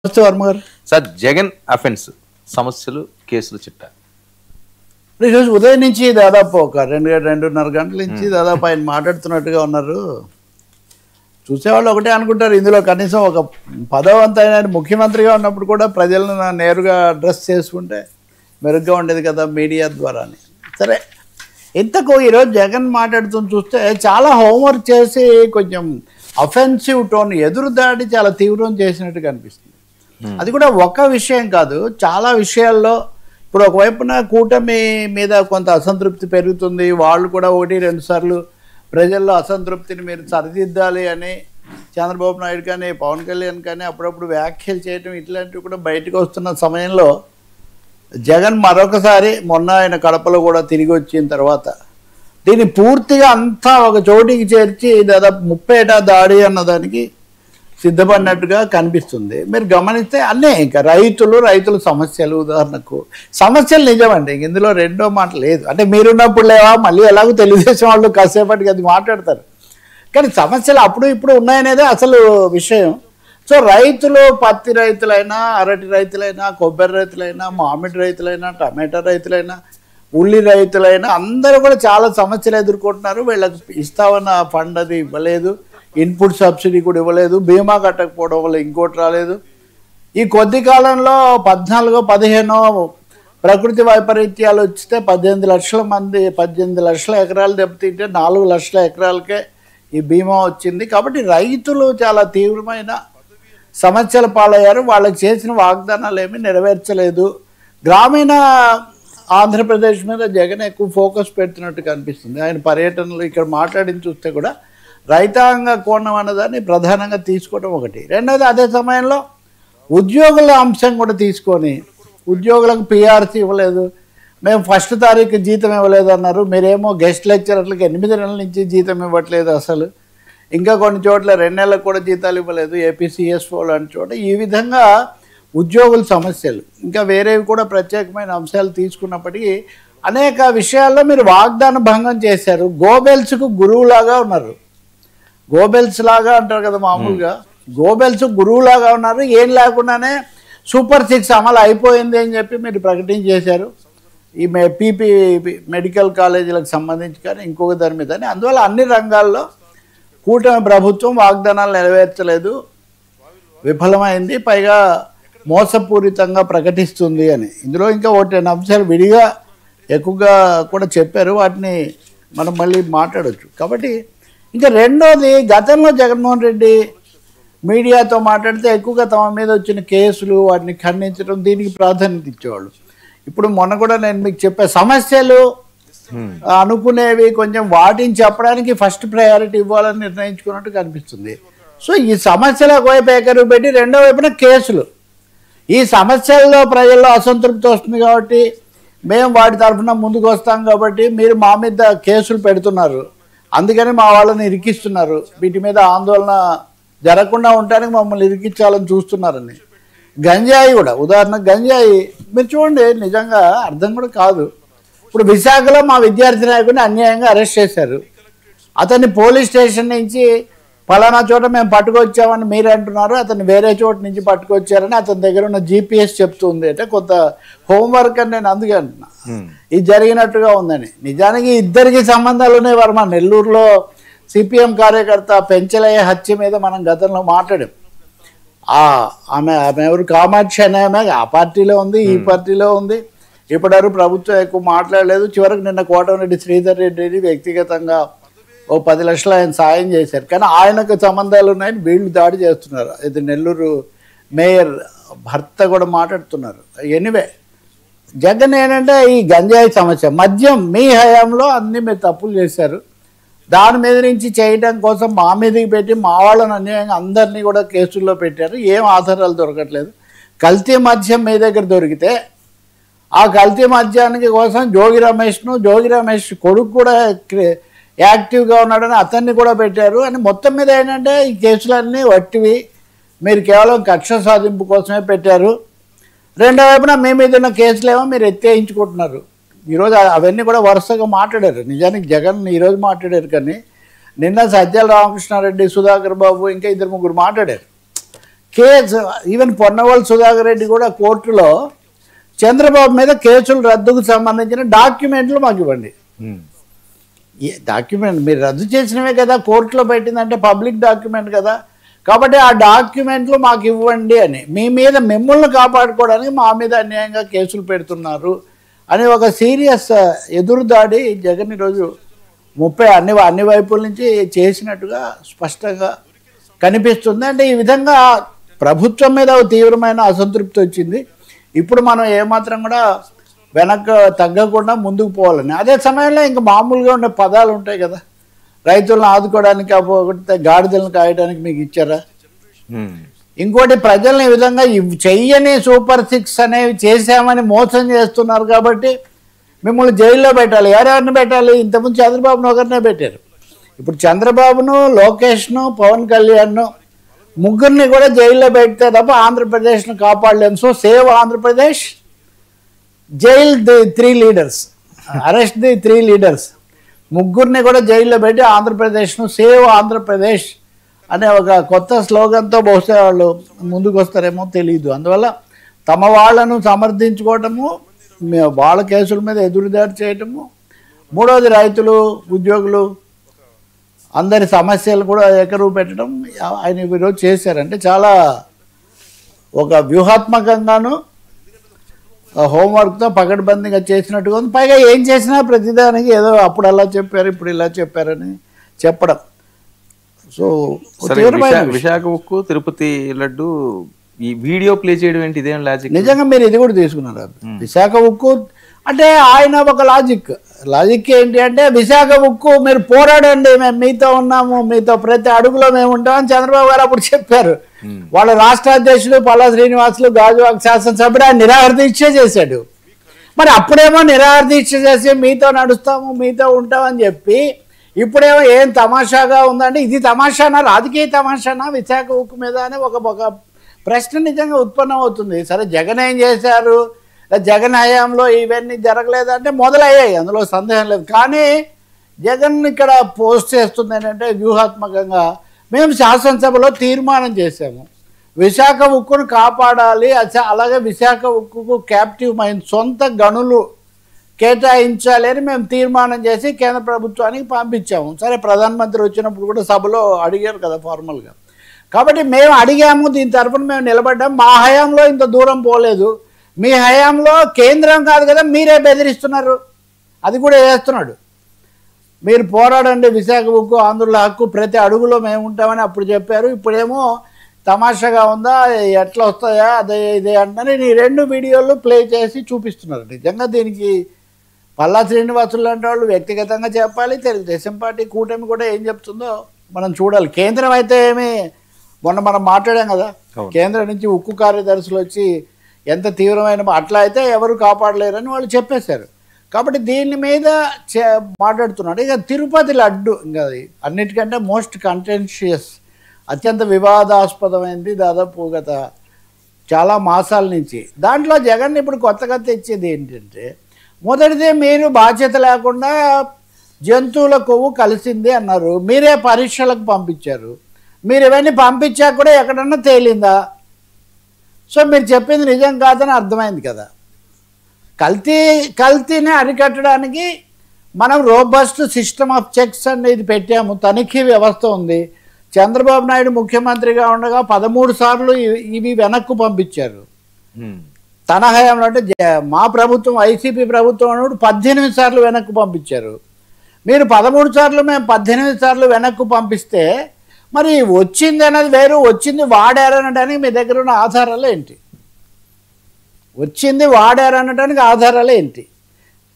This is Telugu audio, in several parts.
వర్మ గారు సార్ జగన్ అఫెన్స్ సమస్యలు కేసులు చిట్టా ఈరోజు ఉదయం నుంచి దాదాపు ఒక 2-2.5 గంటల నుంచి దాదాపు ఆయన మాట్లాడుతున్నట్టుగా ఉన్నారు. చూసేవాళ్ళు ఒకటే అనుకుంటారు, ఇందులో కనీసం ఒక పదవంతైన ఆయన ముఖ్యమంత్రిగా ఉన్నప్పుడు కూడా ప్రజలను నేరుగా అడ్రస్ చేసుకుంటే మెరుగ్గా ఉండేది కదా మీడియా ద్వారా అని. సరే, ఇంతకు ఈరోజు జగన్ మాట్లాడుతున్న చూస్తే చాలా హోంవర్క్ చేసి కొంచెం అఫెన్సివ్ టోన్, ఎదురుదాడి చాలా తీవ్రం చేసినట్టు కనిపిస్తుంది. అది కూడా ఒక విషయం కాదు, చాలా విషయాల్లో. ఇప్పుడు ఒకవైపున కూటమి మీద కొంత అసంతృప్తి పెరుగుతుంది, వాళ్ళు కూడా 1-2 సార్లు ప్రజల్లో అసంతృప్తిని మీరు సరిదిద్దాలి అని చంద్రబాబు నాయుడు కానీ పవన్ కళ్యాణ్ కానీ అప్పుడప్పుడు వ్యాఖ్యలు చేయడం ఇట్లాంటివి కూడా బయటకు వస్తున్న సమయంలో జగన్ మరొకసారి మొన్న ఆయన కడపలో కూడా తిరిగి వచ్చిన తర్వాత దీన్ని పూర్తిగా అంతా ఒక చోటికి చేర్చి దాదాపు 30 ఏటా దాడి అన్నదానికి సిద్ధపడినట్టుగా కనిపిస్తుంది. మీరు గమనిస్తే అన్నీ ఇంకా రైతుల సమస్యలు, ఉదాహరణకు సమస్యలు నిజమండి, ఇందులో రెండో మాట లేదు. అంటే మీరున్నప్పుడు లేవా, మళ్ళీ ఎలాగో తెలుగుదేశం వాళ్ళు కాసేపటికి అది మాట్లాడతారు, కానీ సమస్యలు అప్పుడు ఇప్పుడు ఉన్నాయనేదే అసలు విషయం. సో రైతులు, పత్తి రైతులైనా, అరటి రైతులైనా, కొబ్బరి రైతులైనా, మామిడి రైతులైనా, టమాటా రైతులైనా, ఉల్లి రైతులైనా అందరూ కూడా చాలా సమస్యలు ఎదుర్కొంటున్నారు. వీళ్ళకి ఇస్తామన్న ఫండ్ అది ఇవ్వలేదు, ఇన్పుట్ సబ్సిడీ కూడా ఇవ్వలేదు, బీమా కట్టకపోవడం వల్ల ఇంకోటి రాలేదు. ఈ కొద్ది కాలంలో 14-15 ప్రకృతి వైపరీత్యాలు వచ్చితే 18 లక్షల ఎకరాలు దెబ్బతింటే 4 లక్షల ఎకరాలకే ఈ బీమా వచ్చింది. కాబట్టి రైతులు చాలా తీవ్రమైన సమస్యల పాలయ్యారు. వాళ్ళకి చేసిన వాగ్దానాలు ఏమీ నెరవేర్చలేదు. గ్రామీణ ఆంధ్రప్రదేశ్ మీద జగన్ ఎక్కువ ఫోకస్ పెడుతున్నట్టు కనిపిస్తుంది. ఆయన పర్యటనలు ఇక్కడ మాట్లాడిన చూస్తే కూడా రైతాంగ కోణం అన్నదాన్ని ప్రధానంగా తీసుకోవడం ఒకటి. రెండోది, అదే సమయంలో ఉద్యోగుల అంశం కూడా తీసుకొని, ఉద్యోగులకు పిఆర్సీ ఇవ్వలేదు, మేము 1వ తారీఖు జీతం ఇవ్వలేదు అన్నారు. మీరేమో గెస్ట్ లెక్చరర్లకు 8 నెలల నుంచి జీతం ఇవ్వట్లేదు, అసలు ఇంకా కొన్ని చోట్ల 2 నెలలకు కూడా జీతాలు ఇవ్వలేదు, ఏపీసీఎస్ఓ లాంటి చోట. ఈ విధంగా ఉద్యోగుల సమస్యలు, ఇంకా వేరేవి కూడా ప్రత్యేకమైన అంశాలు తీసుకున్నప్పటికీ అనేక విషయాల్లో మీరు వాగ్దాన భంగం చేశారు. గోబెల్స్కు గురువులాగా ఉన్నారు. గోబెల్స్ లాగా అంటారు కదా మామూలుగా, గోబెల్స్ గురువులాగా ఉన్నారు. ఏం లేకుండానే సూపర్ 6 అమలు అయిపోయింది అని చెప్పి మీరు ప్రకటించేశారు. ఈ పీపీ మెడికల్ కాలేజీలకు సంబంధించి కానీ ఇంకొక దాని మీద. అందువల్ల అన్ని రంగాల్లో కూటమి ప్రభుత్వం వాగ్దానాలు నెరవేర్చలేదు, విఫలమైంది, పైగా మోసపూరితంగా ప్రకటిస్తుంది అని. ఇందులో ఇంకా 1-2 అంశాలు విడిగా ఎక్కువగా కూడా చెప్పారు, వాటిని మనం మళ్ళీ మాట్లాడవచ్చు. కాబట్టి ఇంకా రెండోది, గతంలో జగన్మోహన్ రెడ్డి మీడియాతో మాట్లాడితే ఎక్కువగా తమ మీద వచ్చిన కేసులు, వాటిని ఖండించడం, దీనికి ప్రాధాన్యత ఇచ్చేవాళ్ళు. ఇప్పుడు మొన్న కూడా నేను మీకు చెప్పే సమస్యలు అనుకునేవి కొంచెం వాటిని చెప్పడానికి ఫస్ట్ ప్రయారిటీ ఇవ్వాలని నిర్ణయించుకున్నట్టు కనిపిస్తుంది. సో ఈ సమస్యలకు వైపు ఏకరువు పెట్టి రెండో వైపున కేసులు, ఈ సమస్యల్లో ప్రజల్లో అసంతృప్తి వస్తుంది కాబట్టి మేము వాటి తరఫున ముందుకు వస్తాం కాబట్టి మీరు మా మీద కేసులు పెడుతున్నారు, అందుకని మా వాళ్ళని ఇరికిస్తున్నారు, వీటి మీద ఆందోళన జరగకుండా ఉండడానికి మమ్మల్ని ఇరికించాలని చూస్తున్నారని. గంజాయి కూడా, ఉదాహరణకు గంజాయి మీరు చూడండి, నిజంగా అర్థం కూడా కాదు. ఇప్పుడు విశాఖలో మా విద్యార్థి నాయకుడిని అన్యాయంగా అరెస్ట్ చేశారు. అతన్ని పోలీస్ స్టేషన్ నుంచి ఫలానా చోట మేము పట్టుకొచ్చామని మీరు అంటున్నారు, అతన్ని వేరే చోట నుంచి పట్టుకొచ్చారని అతని దగ్గర ఉన్న జీపీఎస్ చెప్తుంది. అంటే కొంత హోంవర్క్ అని నేను అందుకే అంటున్నా, ఇది జరిగినట్టుగా ఉందని. నిజానికి ఇద్దరికి సంబంధాలు ఉన్నాయి. వర్మ, నెల్లూరులో సిపిఎం కార్యకర్త పెంచలయ్య హత్య మీద మనం గతంలో మాట్లాడాం. ఆమె ఎవరు, కామాక్షి అనే ఆమె ఆ పార్టీలో ఉంది, ఈ పార్టీలో ఉంది. ఇప్పటివరకు ప్రభుత్వం ఎక్కువ మాట్లాడలేదు. చివరికి నిన్న కోటమిరెడ్డి శ్రీధర్ రెడ్డిని వ్యక్తిగతంగా 10 లక్షలు ఆయన సాయం చేశారు, కానీ ఆయనకు సంబంధాలు ఉన్నాయని వీళ్ళు దాడి చేస్తున్నారు. ఇది నెల్లూరు మేయర్ భర్త కూడా మాట్లాడుతున్నారు. ఎనివే, జగన్ ఏంటంటే ఈ గంజాయి సమస్య, మద్యం మీ హయాంలో అన్నీ మీరు తప్పులు చేశారు, దాని మీద నుంచి చేయడం కోసం మా మీదకి పెట్టి మా వాళ్ళని అన్యాయంగా అందరినీ కూడా కేసుల్లో పెట్టారు. ఏం ఆధారాలు దొరకట్లేదు. కల్తీ మద్యం మీ దగ్గర దొరికితే ఆ కల్తీ మద్యానికి కోసం జోగి రమేష్ కొడుకు కూడా యాక్టివ్గా ఉన్నాడని అతన్ని కూడా పెట్టారు అని. మొత్తం మీద ఏంటంటే ఈ కేసులన్నీ వట్టివి, మీరు కేవలం కక్ష సాధింపు కోసమే పెట్టారు. రెండో వైపున మీ మీద ఉన్న కేసులేమో మీరు ఎత్తేయించుకుంటున్నారు. ఈరోజు అవన్నీ కూడా వరుసగా మాట్లాడారు. నిజానికి జగన్ ఈరోజు మాట్లాడారు, కానీ నిన్న సజ్జల రామకృష్ణారెడ్డి, సుధాకర్ బాబు, ఇంకా 2-3 మాట్లాడారు. కేసు ఈవెన్ పొన్నవాళ్ళు సుధాకర్ రెడ్డి కూడా కోర్టులో చంద్రబాబు మీద కేసులు రద్దుకు సంబంధించిన డాక్యుమెంట్లు మాకు ఇవ్వండి. డాక్యుమెంట్ మీరు రద్దు చేసినవే కదా, కోర్టులో పెట్టిందంటే పబ్లిక్ డాక్యుమెంట్ కదా, కాబట్టి ఆ డాక్యుమెంట్లు మాకు ఇవ్వండి అని. మీ మీద మిమ్మల్ని కాపాడుకోవడానికి మా మీద అన్యాయంగా కేసులు పెడుతున్నారు అని ఒక సీరియస్ ఎదురుదాడి జగన్ ఈరోజు 30 అన్ని వైపుల నుంచి చేసినట్టుగా స్పష్టంగా కనిపిస్తుంది. అంటే ఈ విధంగా ప్రభుత్వం మీద తీవ్రమైన అసంతృప్తి వచ్చింది. ఇప్పుడు మనం ఏమాత్రం కూడా వెనక్కి తగ్గకుండా ముందుకు పోవాలని. అదే సమయంలో ఇంకా మామూలుగా ఉండే పదాలు ఉంటాయి కదా, రైతులను ఆదుకోవడానికి అపోతే గాడిదలను కాయడానికి మీకు ఇచ్చారా, ఇంకోటి ప్రజల్ని ఈ విధంగా చెయ్యని సూపర్ 6 అనేవి చేశామని మోసం చేస్తున్నారు కాబట్టి మిమ్మల్ని జైల్లో పెట్టాలి. ఎవరెవరిని పెట్టాలి? ఇంతకుముందు చంద్రబాబును ఒకరినే పెట్టారు, ఇప్పుడు చంద్రబాబును, లోకేష్ను, పవన్ కళ్యాణ్ను ముగ్గురిని కూడా జైల్లో పెడితే తప్ప ఆంధ్రప్రదేశ్ను కాపాడలేము. So save Andhra Pradesh, jail the 3 leaders, arrest the 3 leaders, ముగ్గురిని కూడా జైల్లో పెట్టి ఆంధ్రప్రదేశ్ను సేవ్ ఆంధ్రప్రదేశ్ అనే ఒక కొత్త స్లోగన్తో బహుశా వాళ్ళు ముందుకు వస్తారేమో తెలియదు. అందువల్ల తమ వాళ్ళను సమర్థించుకోవటము, వాళ్ళ కేసుల మీద ఎదురుదాడి చేయటము, మూడవది రైతులు, ఉద్యోగులు అందరి సమస్యలు కూడా ఏకరువు పెట్టడం ఆయన ఈరోజు చేశారంటే చాలా ఒక వ్యూహాత్మకంగాను హోంవర్క్తో పకడ్బందీగా చేసినట్టుగా ఉంది. పైగా ఏం చేసినా ప్రతిదానికి ఏదో అప్పుడు అలా చెప్పారు, ఇప్పుడు ఇలా చెప్పారని చెప్పడం. సో విశాఖ ఉక్కు, తిరుపతి లడ్డు ఈ వీడియో ప్లే చేయడం ఏంటి, ఇదేం లాజిక్? నిజంగా మీరు ఇది కూడా తీసుకున్నారు. విశాఖ ఉక్కు అంటే ఆయన ఒక లాజిక్ ఏంటి అంటే, విశాఖ ఉక్కు మీరు పోరాడండి, మేము మీతో ఉన్నాము, మీతో ప్రతి అడుగులో మేము ఉంటామని చంద్రబాబు గారు అప్పుడు చెప్పారు. వాళ్ళ రాష్ట్ర అధ్యక్షుడు పల్లా శ్రీనివాసులు గాజువాక శాసనసభ్యుడు ఆయన నిరాహార దీక్ష చేశాడు. మరి అప్పుడేమో నిరాహార దీక్ష చేసి మీతో నడుస్తాము, మీతో ఉంటామని చెప్పి, ఇప్పుడేమో ఏం తమాషాగా ఉందంటే, ఇది తమాషానా, రాజకీయ తమాషానా విశాఖ ఉక్కు మీద అని ఒక ప్రశ్న నిజంగా ఉత్పన్నం అవుతుంది. సరే జగన్ ఏం చేశారు, జగన్ హయాంలో ఇవన్నీ జరగలేదంటే మొదలయ్యాయి, అందులో సందేహం లేదు. కానీ జగన్ ఇక్కడ పోస్ట్ చేస్తుంది ఏంటంటే వ్యూహాత్మకంగా మేము శాసనసభలో తీర్మానం చేశాము, విశాఖ ఉక్కును కాపాడాలి, అలాగే విశాఖ ఉక్కుకు క్యాప్టివ్ మైన్ సొంత గనులు కేటాయించాలి అని మేము తీర్మానం చేసి కేంద్ర ప్రభుత్వానికి పంపించాము. సరే ప్రధానమంత్రి వచ్చినప్పుడు కూడా సభలో అడిగారు కదా ఫార్మల్గా, కాబట్టి మేము అడిగాము, దీని తరఫున మేము నిలబడ్డాము, మా హయాంలో ఇంత దూరం పోలేదు, మీ హయాంలో కేంద్రం కాదు కదా మీరే బెదిరిస్తున్నారు, అది కూడా చేస్తున్నాడు. మీరు పోరాడండి విశాఖ ఉక్కు, ఆంధ్రుల హక్కు, ప్రతి అడుగులో మేము ఉంటామని అప్పుడు చెప్పారు. ఇప్పుడేమో తమాషాగా ఉందా, ఎట్లా వస్తాయా, అదే ఇదే అంటే ఈ 2 వీడియోలు ప్లే చేసి చూపిస్తున్నారు. నిజంగా దీనికి పల్లా శ్రీనివాసులు లాంటి వాళ్ళు వ్యక్తిగతంగా చెప్పాలి, తెలుగుదేశం పార్టీ కూటమి కూడా ఏం చెప్తుందో మనం చూడాలి. కేంద్రం అయితే మొన్న మనం మాట్లాడాం కదా, కేంద్రం నుంచి ఉక్కు కార్యదర్శులు వచ్చి ఎంత తీవ్రమైన అట్లా అయితే ఎవరు కాపాడలేరని వాళ్ళు చెప్పేశారు. కాబట్టి దీని మీద మాట్లాడుతున్నాడు. ఇక తిరుపతి లడ్డు ఇంకా అన్నిటికంటే మోస్ట్ కంటెన్షియస్, అత్యంత వివాదాస్పదమైనది దాదాపు గత చాలా మాసాల నుంచి. దాంట్లో జగన్ ఇప్పుడు కొత్తగా తెచ్చేది ఏంటంటే, మొదటిదే మీరు బాధ్యత లేకుండా జంతువుల కొవ్వు కలిసింది అన్నారు, మీరే పరీక్షలకు పంపించారు, మీరు ఇవన్నీ పంపించాక కూడా ఎక్కడన్నా తేలిందా? సో మీరు చెప్పింది నిజం కాదని అర్థమైంది కదా. కల్తీని అరికట్టడానికి మనం రోబస్ట్ సిస్టమ్ ఆఫ్ చెక్స్ అనేది పెట్టాము, తనిఖీ వ్యవస్థ ఉంది. చంద్రబాబు నాయుడు ముఖ్యమంత్రిగా ఉండగా 13 సార్లు ఇవి వెనక్కు పంపించారు తన హయాంలో. అంటే మా ప్రభుత్వం వైసీపీ ప్రభుత్వం అన్నప్పుడు 18 సార్లు వెనక్కు పంపించారు. మీరు 13 సార్లు, మేము 18 సార్లు వెనక్కు పంపిస్తే మరి వచ్చింది అనేది వేరు, వచ్చింది వాడారనడానికి మీ దగ్గర ఉన్న ఆధారాలు ఏంటి? వచ్చింది వాడారనడానికి ఆధారాలు ఏంటి?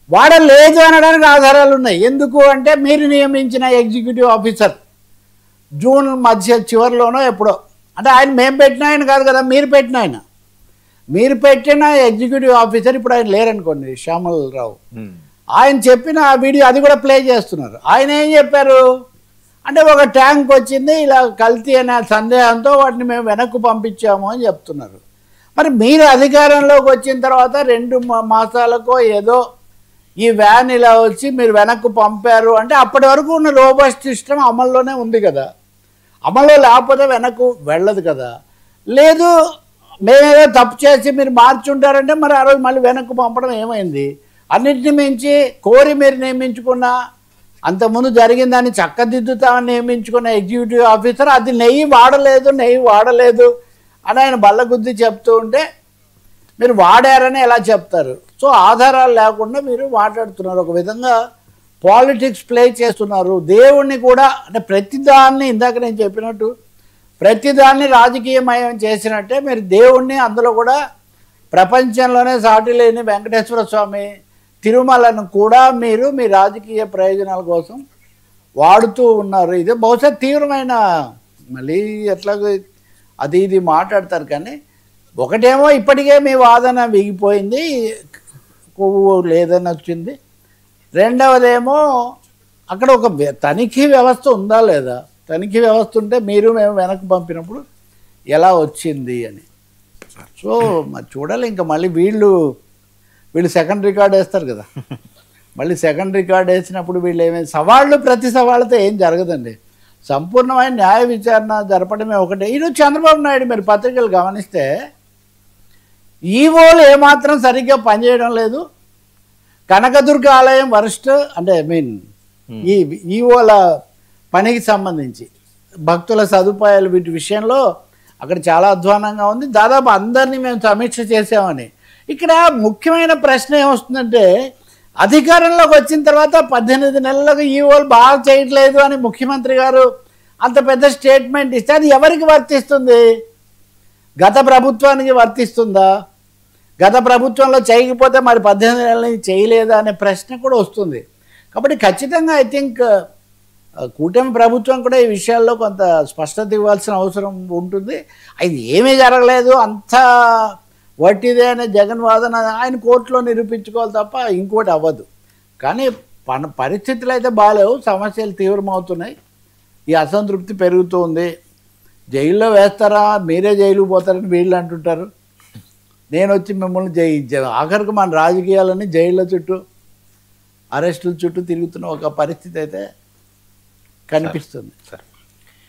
వాడలేదు అనడానికి ఆధారాలు ఉన్నాయి. ఎందుకు అంటే మీరు నియమించిన ఎగ్జిక్యూటివ్ ఆఫీసర్ జూన్ చివరిలోనో ఎప్పుడో, అంటే ఆయన మేము పెట్టిన ఆయన కాదు కదా, మీరు పెట్టిన ఆయన, మీరు పెట్టిన ఎగ్జిక్యూటివ్ ఆఫీసర్ ఇప్పుడు ఆయన లేరనుకోండి, శ్యామల్ రావు, ఆయన చెప్పిన ఆ వీడియో అది కూడా ప్లే చేస్తున్నారు. ఆయన ఏం చెప్పారు అంటే, ఒక ట్యాంక్ వచ్చింది ఇలా కల్తీ అనే సందేహంతో వాటిని మేము వెనక్కు పంపించాము అని చెప్తున్నారు. మరి మీరు అధికారంలోకి వచ్చిన తర్వాత 2 మాసాలకో ఏదో ఈ వ్యాన్ ఇలా వచ్చి మీరు వెనక్కు పంపారు అంటే అప్పటి వరకు ఉన్న రోబస్ట్ సిస్టమ్ అమల్లోనే ఉంది కదా, అమల్లో లేకపోతే వెనక్కు వెళ్ళదు కదా. లేదు మేమేదో తప్పు చేసి మీరు మార్చుంటారంటే మరి ఆ రోజు మళ్ళీ వెనక్కి పంపడం ఏమైంది? అన్నింటిని మించి కోరి మీరు నియమించుకున్న అంతకుముందు జరిగిన దాన్ని చక్కదిద్దుతామని నియమించుకున్న ఎగ్జిక్యూటివ్ ఆఫీసర్ అది నెయ్యి వాడలేదు అని ఆయన బల్లగుద్ది చెప్తూ ఉంటే మీరు వాడారని ఎలా చెప్తారు? సో ఆధారాలు లేకుండా మీరు మాట్లాడుతున్నారు. ఒక విధంగా పాలిటిక్స్ ప్లే చేస్తున్నారు. దేవుణ్ణి కూడా అంటే ప్రతిదాన్ని ఇందాక నేను చెప్పినట్టు ప్రతిదాన్ని రాజకీయమయం చేసినట్టే మీరు దేవుణ్ణి అందులో కూడా ప్రపంచంలోనే సాటి లేని వెంకటేశ్వర స్వామి తిరుమలను కూడా మీరు మీ రాజకీయ ప్రయోజనాల కోసం వాడుతూ ఉన్నారు. ఇది బహుశా తీవ్రమైన మళ్ళీ ఎట్లాగో అది ఇది మాట్లాడతారు. కానీ ఒకటేమో ఇప్పటికే మీ వాదన విగిపోయింది, కొవ్వు లేదని వచ్చింది. రెండవదేమో అక్కడ ఒక తనిఖీ వ్యవస్థ ఉందా లేదా? తనిఖీ వ్యవస్థ ఉంటే మీరు మేము వెనక్కి పంపినప్పుడు ఎలా వచ్చింది అని. సో మరి చూడాలి. ఇంకా మళ్ళీ వీళ్ళు సెకండ్ రికార్డ్ వేస్తారు కదా. మళ్ళీ సెకండ్ రికార్డ్ వేసినప్పుడు వీళ్ళు ఏమైంది సవాళ్ళు ప్రతి సవాళ్ళతో ఏం జరగదండి. సంపూర్ణమైన న్యాయ విచారణ జరపడమే ఒకటే. ఈరోజు చంద్రబాబు నాయుడు మీరు పత్రికలు గమనిస్తే ఈవోలు ఏమాత్రం సరిగ్గా పనిచేయడం లేదు. కనకదుర్గ ఆలయం వరస్ట్ అంటే ఈ ఈవోల పనికి సంబంధించి భక్తుల సదుపాయాలు వీటి విషయంలో అక్కడ చాలా అధ్వానంగా ఉంది. దాదాపు అందరినీ మేము సమీక్ష చేసామని. ఇక్కడ ముఖ్యమైన ప్రశ్న ఏమొస్తుందంటే అధికారంలోకి వచ్చిన తర్వాత 18 నెలలకు ఈవోలు బాగా చేయట్లేదు అని ముఖ్యమంత్రి గారు అంత పెద్ద స్టేట్మెంట్ ఇస్తే అది ఎవరికి వర్తిస్తుంది? గత ప్రభుత్వానికి వర్తిస్తుందా? గత ప్రభుత్వంలో చేయకపోతే మరి 18 నెలల నుంచి చేయలేదా అనే ప్రశ్న కూడా వస్తుంది. కాబట్టి ఖచ్చితంగా ఐ థింక్ కూటమి ప్రభుత్వం కూడా ఈ విషయాల్లో కొంత స్పష్టత ఇవ్వాల్సిన అవసరం ఉంటుంది. అది ఏమీ జరగలేదు అంతా వట్టిదే అనే జగన్ వాదన ఆయన కోర్టులో నిరూపించుకోవాలి తప్ప ఇంకోటి అవ్వదు. కానీ పరిస్థితులు అయితే బాగాలేవు, సమస్యలు తీవ్రమవుతున్నాయి, ఈ అసంతృప్తి పెరుగుతుంది. జైల్లో వేస్తారా, మీరే జైలుకు పోతారని వీళ్ళు అంటుంటారు. నేను వచ్చి మిమ్మల్ని ఆఖరికి మన రాజకీయాలని జైళ్ళ చుట్టూ అరెస్టుల చుట్టూ తిరుగుతున్న ఒక పరిస్థితి అయితే కనిపిస్తుంది.